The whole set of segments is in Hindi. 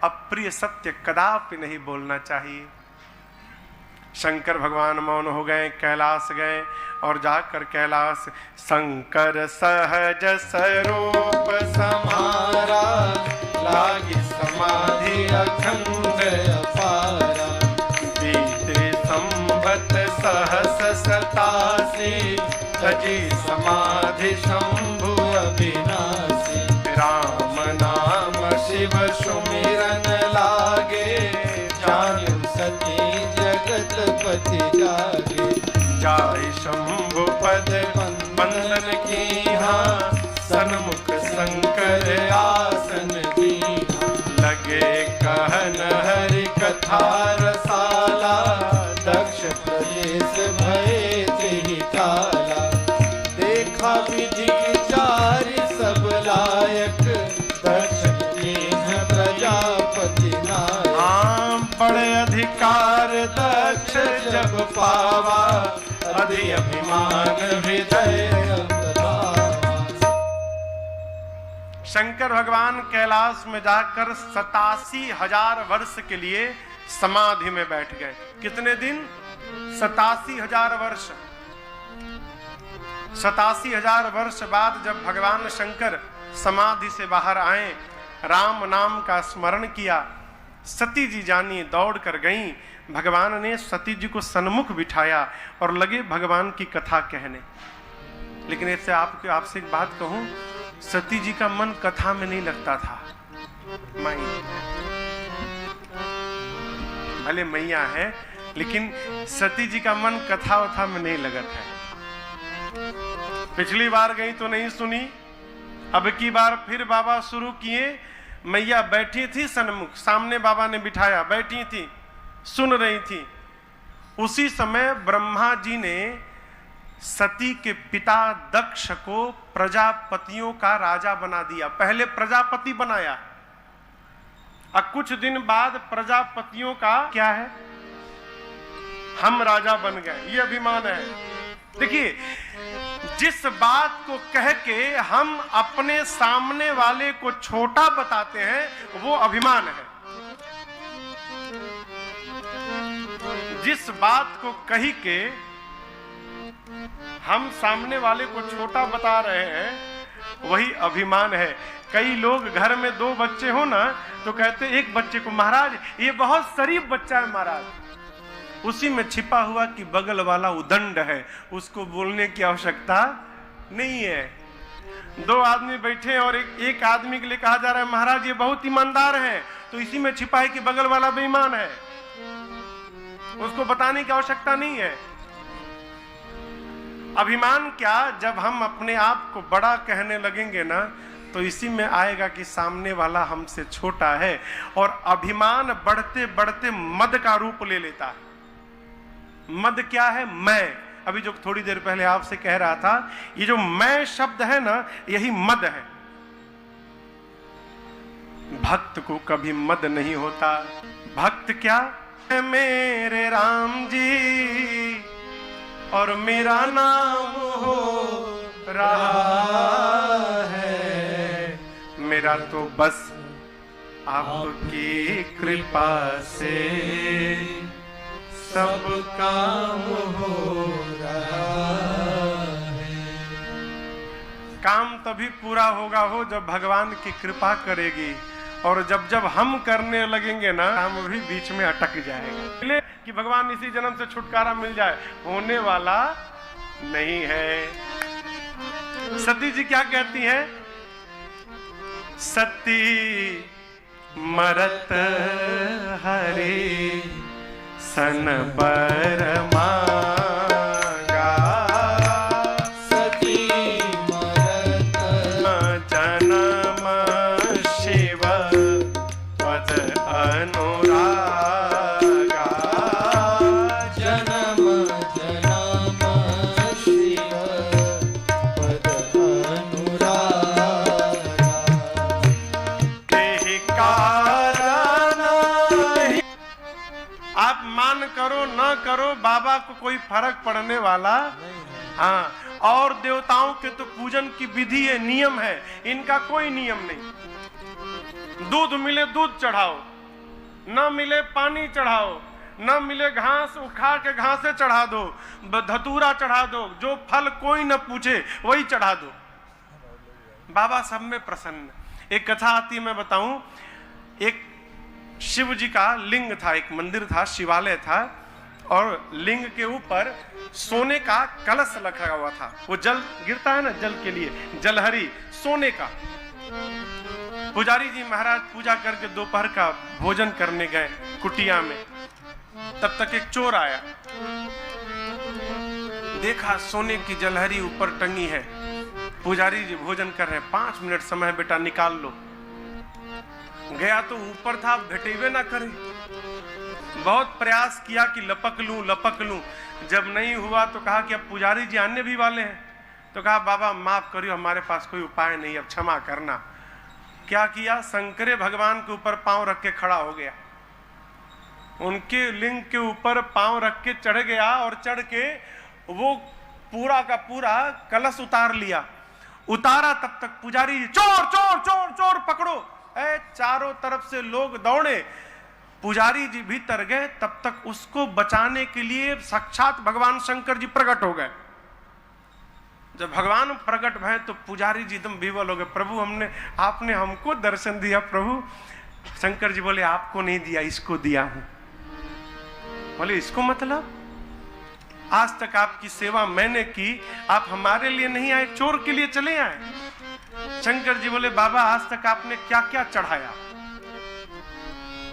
अप्रिय सत्य कदापि नहीं बोलना चाहिए। शंकर भगवान मौन हो गए, कैलाश गए और जाकर कैलाश शंकर सहज स्वरूप समारा, लागी समाधि अखंड अपारा। बीते संवत सहस सतासी, सजी समाधि शंभु अविनाशी। राम नाम शिव सुमिरन लागे, जानु सती जगतपति जागे। जाय शंभु पद बंदन कीहा, सन्मुख शंकर आसन दीहा। लगे कहन हरि कथा रसाला, दक्ष प्रदेश भये तिहि काला। देखा विधि विचार सब लायक, दर्शन दीन प्रजापति नायक। आम बड़े अधिकार दक्ष जब पावा, अधि अभिमान हृदय शंकर भगवान कैलाश में जाकर 87,000 वर्ष के लिए समाधि में बैठ गए। कितने दिन? 87,000 वर्ष। 87,000 वर्ष बाद जब भगवान शंकर समाधि से बाहर आए, राम नाम का स्मरण किया, सती जी जानी दौड़ कर गईं। भगवान ने सती जी को सन्मुख बिठाया और लगे भगवान की कथा कहने। लेकिन ऐसे आपसे एक बात कहूं, सती जी का मन कथा में नहीं लगता था। भले मैया है, लेकिन सती जी का मन कथा वथा में नहीं लगता है। पिछली बार गई तो नहीं सुनी, अब की बार फिर बाबा शुरू किए। मैया बैठी थी सन्मुख, सामने बाबा ने बिठाया, बैठी थी, सुन रही थी। उसी समय ब्रह्मा जी ने सती के पिता दक्ष को प्रजापतियों का राजा बना दिया। पहले प्रजापति बनाया, और कुछ दिन बाद प्रजापतियों का क्या है, हम राजा बन गए। ये अभिमान है। देखिए, जिस बात को कह के हम अपने सामने वाले को छोटा बताते हैं, वो अभिमान है। जिस बात को कही के हम सामने वाले को छोटा बता रहे हैं, वही अभिमान है। कई लोग घर में 2 बच्चे हो ना, तो कहते एक बच्चे को, महाराज ये बहुत शरीफ बच्चा है महाराज। उसी में छिपा हुआ कि बगल वाला उदंड है, उसको बोलने की आवश्यकता नहीं है। 2 आदमी बैठे और एक आदमी के लिए कहा जा रहा है महाराज ये बहुत ईमानदार है, तो इसी में छिपा है कि बगल वाला बेईमान है, उसको बताने की आवश्यकता नहीं है। अभिमान क्या, जब हम अपने आप को बड़ा कहने लगेंगे ना, तो इसी में आएगा कि सामने वाला हमसे छोटा है। और अभिमान बढ़ते बढ़ते मद का रूप ले लेता है। मद क्या है? मैं। अभी जो थोड़ी देर पहले आपसे कह रहा था, ये जो मैं शब्द है ना, यही मद है। भक्त को कभी मद नहीं होता। भक्त क्या है? मेरे राम जी और मेरा नाम हो रहा है, मेरा तो बस आपकी कृपा से सब काम हो रहा है। काम तभी पूरा होगा हो जब भगवान की कृपा करेगी, और जब जब हम करने लगेंगे ना, काम भी बीच में अटक जाएगा। कि भगवान इसी जन्म से छुटकारा मिल जाए, होने वाला नहीं है। सती जी क्या कहती हैं? सती मरत हरे सन बर मांगा, सती मरत जन्म शिव पद अनुरागा। जन्म जन्म शिव पद अनुरागा। तेहि कारण ही, आप मान करो न करो, बाबा को कोई फर्क पड़ने वाला हाँ। और देवताओं के तो पूजन की विधि है, नियम है, इनका कोई नियम नहीं। दूध मिले दूध चढ़ाओ, न मिले पानी चढ़ाओ, न मिले घास उठा के घासे चढ़ा दो, धतूरा चढ़ा दो, जो फल कोई न पूछे वही चढ़ा दो। बाबा सब में प्रसन्न। एक कथा आती है, मैं बताऊं। एक शिव जी का लिंग था, एक मंदिर था, शिवालय था, और लिंग के ऊपर सोने का कलश रखा हुआ था। वो जल गिरता है ना, जल के लिए जलहरी सोने का। पुजारी जी महाराज पूजा करके दोपहर का भोजन करने गए कुटिया में। तब तक एक चोर आया, देखा सोने की जलहरी ऊपर टंगी है। पुजारी जी भोजन कर रहे हैं, 5 मिनट समय बेटा निकाल लो। गया तो ऊपर था, घटेवे ना करे। बहुत प्रयास किया कि लपक लूं। जब नहीं हुआ तो कहा कि अब पुजारी जी आने भी वाले हैं। तो कहा बाबा माफ करियो, हमारे पास कोई उपाय नहीं, अब क्षमा करना। क्या किया, शंकरे भगवान के ऊपर पांव रख के खड़ा हो गया, उनके लिंग के ऊपर पांव रख के चढ़ गया, और चढ़ के वो पूरा का पूरा कलश उतार लिया। उतारा तब तक पुजारी जी चोर चोर चोर चोर पकड़ो, चारों तरफ से लोग दौड़े। पुजारी जी भीतर गए, तब तक उसको बचाने के लिए साक्षात भगवान शंकर जी प्रकट हो गए। जब भगवान प्रकट भय तो पुजारी जी एकदम विवल हो गए, प्रभु आपने हमको दर्शन दिया प्रभु। शंकर जी बोले आपको नहीं दिया, इसको दिया हूं। बोले इसको मतलब? आज तक आपकी सेवा मैंने की, आप हमारे लिए नहीं आए, चोर के लिए चले आए। शंकर जी बोले बाबा आज तक आपने क्या क्या चढ़ाया,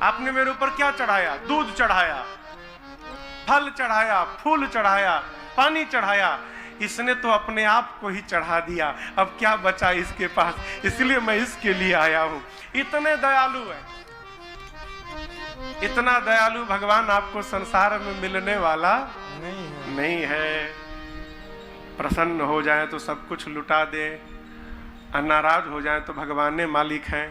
आपने मेरे ऊपर क्या चढ़ाया? दूध चढ़ाया, फल चढ़ाया, फूल चढ़ाया, पानी चढ़ाया। इसने तो अपने आप को ही चढ़ा दिया, अब क्या बचा इसके पास, इसलिए मैं इसके लिए आया हूं। इतने दयालु है, इतना दयालु भगवान आपको संसार में मिलने वाला नहीं है। प्रसन्न हो जाए तो सब कुछ लुटा दे, नाराज हो जाए तो भगवान ने मालिक है?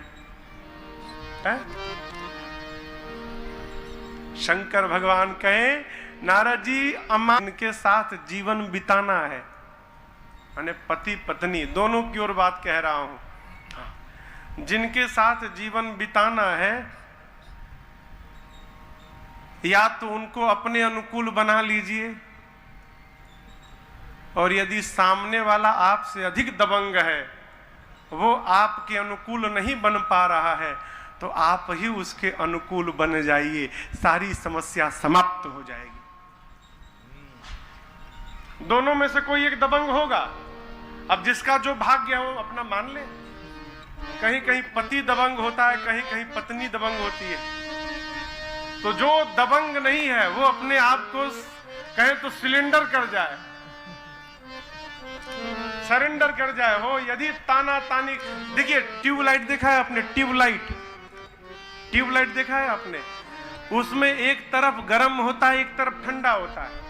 शंकर भगवान कहे नारद जी अम्मा के साथ जीवन बिताना है, मैंने पति पत्नी दोनों की ओर बात कह रहा हूं। जिनके साथ जीवन बिताना है, या तो उनको अपने अनुकूल बना लीजिए, और यदि सामने वाला आपसे अधिक दबंग है, वो आपके अनुकूल नहीं बन पा रहा है, तो आप ही उसके अनुकूल बन जाइए, सारी समस्या समाप्त हो जाएगी। दोनों में से कोई एक दबंग होगा। अब जिसका जो भाग्य है वो अपना मान ले। कहीं कहीं पति दबंग होता है, कहीं कहीं पत्नी दबंग होती है। तो जो दबंग नहीं है वो अपने आप को कहे तो सिलेंडर कर जाए, सरेंडर कर जाए। हो यदि ताना तानी, देखिए ट्यूबलाइट देखा है आपने? ट्यूबलाइट देखा है आपने? उसमें एक तरफ गर्म होता है, एक तरफ ठंडा होता है।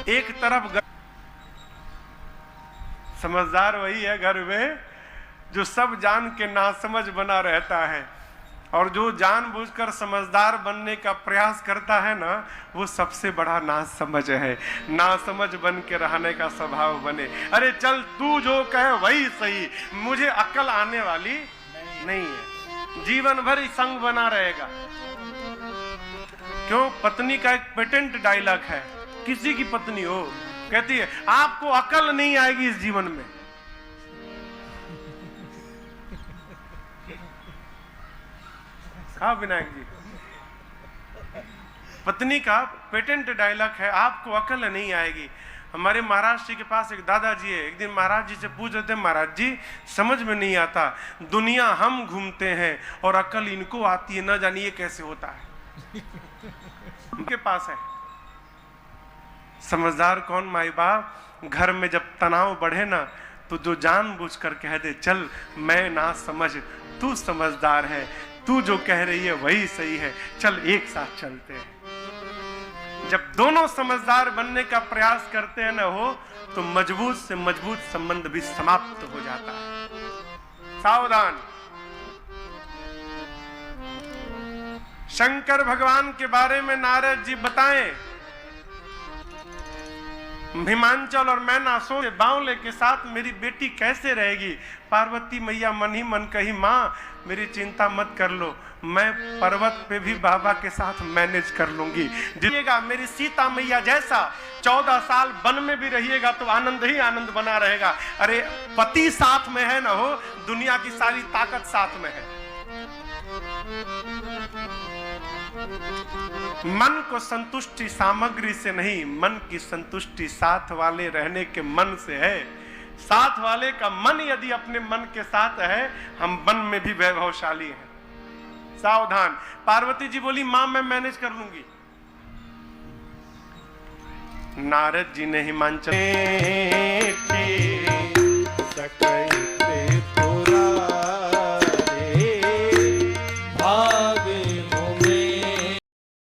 एक तरफ समझदार वही है घर में जो सब जान के नासमझ बना रहता है, और जो जानबूझकर समझदार बनने का प्रयास करता है ना, वो सबसे बड़ा नासमझ है। नासमझ बन के रहने का स्वभाव बने। अरे चल तू जो कहे वही सही, मुझे अक्ल आने वाली नहीं है। जीवन भर ही संग बना रहेगा। क्यों? पत्नी का एक पेटेंट डायलॉग है, किसी की पत्नी हो, कहती है आपको अकल नहीं आएगी इस जीवन में। हाँ विनायक जी, पत्नी का पेटेंट डायलॉग है, आपको अकल नहीं आएगी। हमारे महाराज जी के पास एक दादाजी है, एक दिन महाराज जी से पूछ रहे थे, महाराज जी समझ में नहीं आता, दुनिया हम घूमते हैं और अकल इनको आती है, न जानिए कैसे होता है। उनके पास है। समझदार कौन? माई बाप। घर में जब तनाव बढ़े ना, तो जो जानबूझ कर कह दे चल मैं ना समझ, तू समझदार है, तू जो कह रही है वही सही है, चल एक साथ चलते हैं। जब दोनों समझदार बनने का प्रयास करते हैं ना हो, तो मजबूत से मजबूत संबंध भी समाप्त हो जाता है। सावधान। शंकर भगवान के बारे में नारद जी बताएं, हिमांचल और मैं ना सो बावले के साथ मेरी बेटी कैसे रहेगी। पार्वती मैया मन ही मन कही, माँ मेरी चिंता मत कर लो, मैं पर्वत पे भी बाबा के साथ मैनेज कर लूंगी। जिएगा मेरी सीता मैया जैसा 14 साल वन में भी रहिएगा तो आनंद ही आनंद बना रहेगा। अरे पति साथ में है ना हो, दुनिया की सारी ताकत साथ में है। मन को संतुष्टि सामग्री से नहीं, मन की संतुष्टि साथ वाले रहने के मन से है। साथ वाले का मन यदि अपने मन के साथ है, हम वन में भी वैभवशाली हैं। सावधान। पार्वती जी बोली, मां मैं मैनेज कर लूंगी। नारद जी ने हिमांचल